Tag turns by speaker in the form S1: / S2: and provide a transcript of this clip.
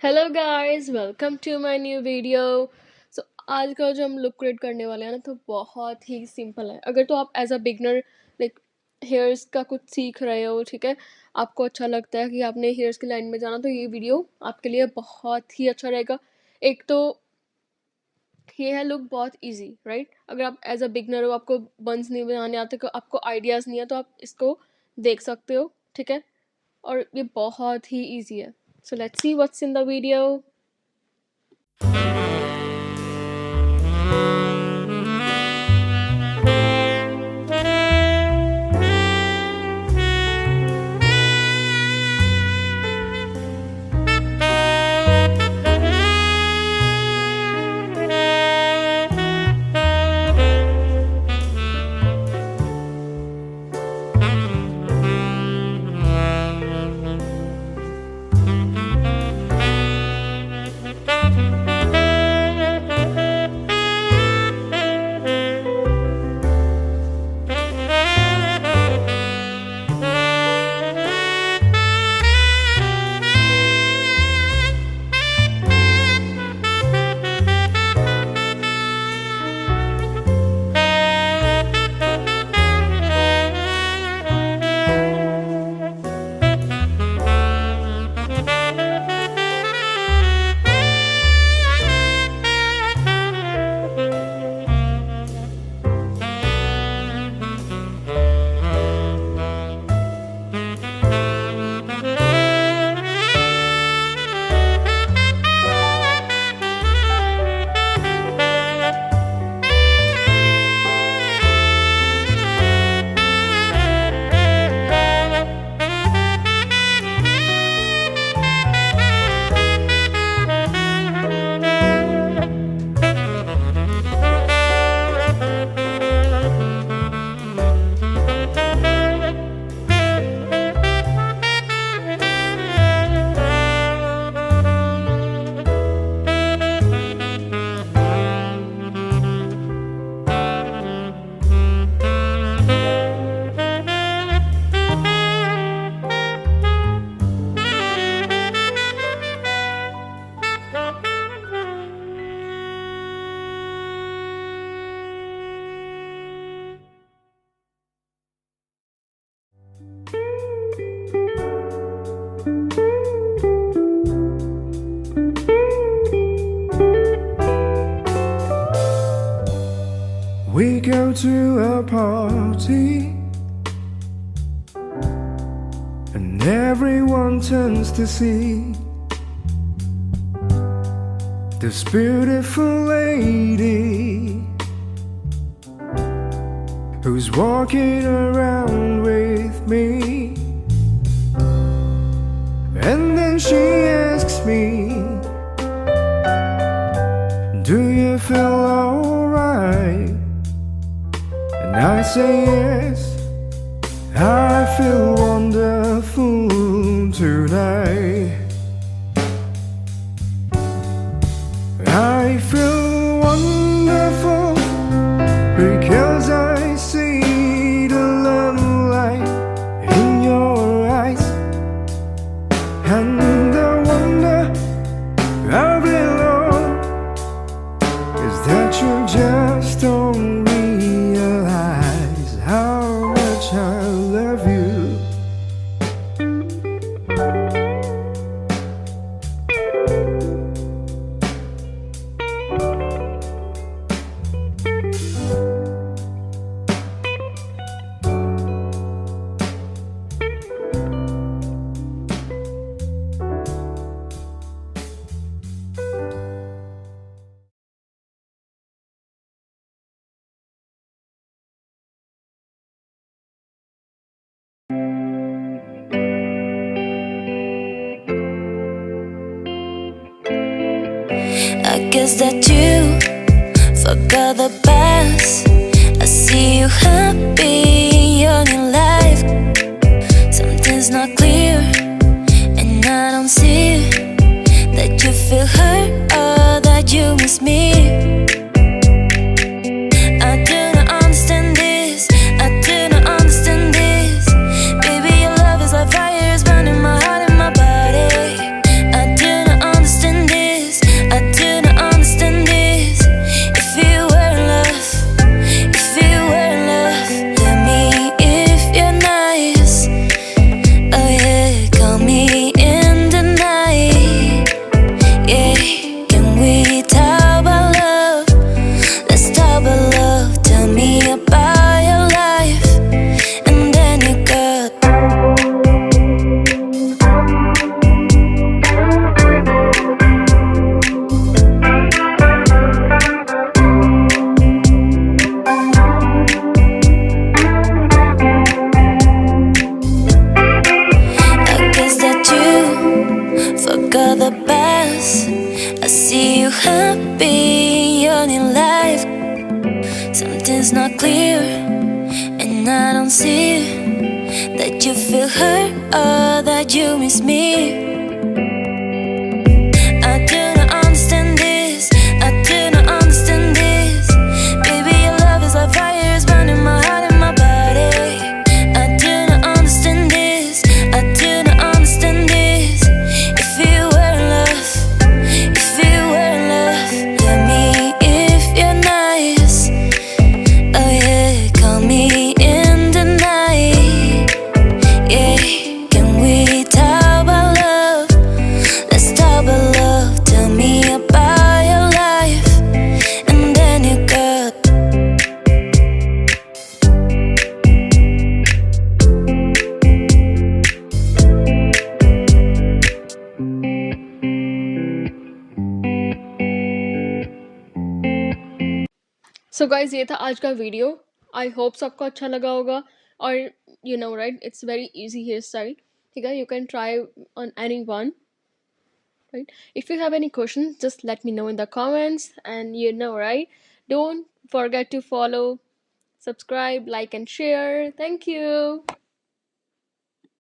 S1: Hello guys, welcome to my new video. So आज का जो हम लुक क्रिएट करने वाले हैं ना, तो बहुत ही सिंपल है। अगर तो आप as a beginner like hairs का कुछ सीख रहे हो, ठीक है, आपको अच्छा लगता है कि आपने हेयर्स की लाइन में जाना, तो ये वीडियो आपके लिए बहुत ही अच्छा रहेगा। एक तो ये है लुक बहुत इजी, राइट। अगर आप एज अ बिगनर हो, आपको बंस नहीं बनाने आते, आपको आइडियाज़ नहीं है, तो आप इसको देख सकते हो, ठीक है। और ये बहुत ही इजी है। So let's see what's in the video.
S2: We go to a party and everyone turns to see this beautiful lady who's walking around with me. And then she asks me, do you feel alright? And I say yes, I feel wonderful tonight. I feel wonderful because I see the love light in your eyes. And the wonder of it all is that you just don't realize how much I love you.
S3: I guess that you forgot the past. I see you happy in your life. Something's not clear, and I don't see that you feel hurt or that you miss me. I do not understand this. I do not understand this. Baby, your love is like fire, it's burning my heart and my body. I do not understand the best. I see you happy in your life. Something's not clear, and I don't see that you feel hurt or that you miss me. I do not understand this. I do not understand this. Baby, your love is like fire, it's burning my heart and my body. I do not understand this. I do not understand this. If you were in love, if you were in love, tell me if you're nice. Oh yeah, call me in the night. Yeah, can we talk about love? Let's talk about love. Tell me about your life, and then you got.
S1: So guys ये था आज का video. I hope सबको अच्छा लगा होगा। और you know right, it's very easy hair style, ठीक है। You can try on any one, right? If you have any questions, just let me know in the comments. And you know, right? Don't forget to follow, subscribe, like, and share. Thank you.